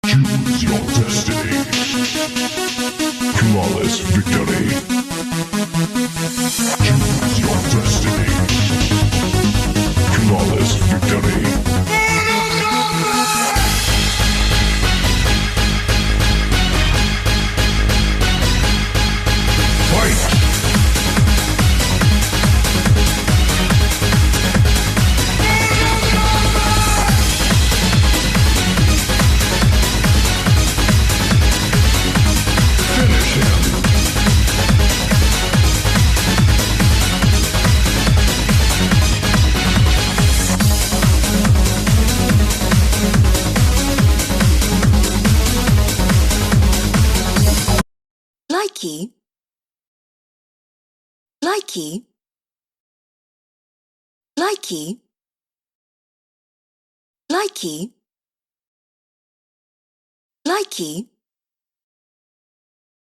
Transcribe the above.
Choose your destiny. Flawless victory. Choose your destiny. Flawless victory. Fight! Likey, likey, likey, likey, likey.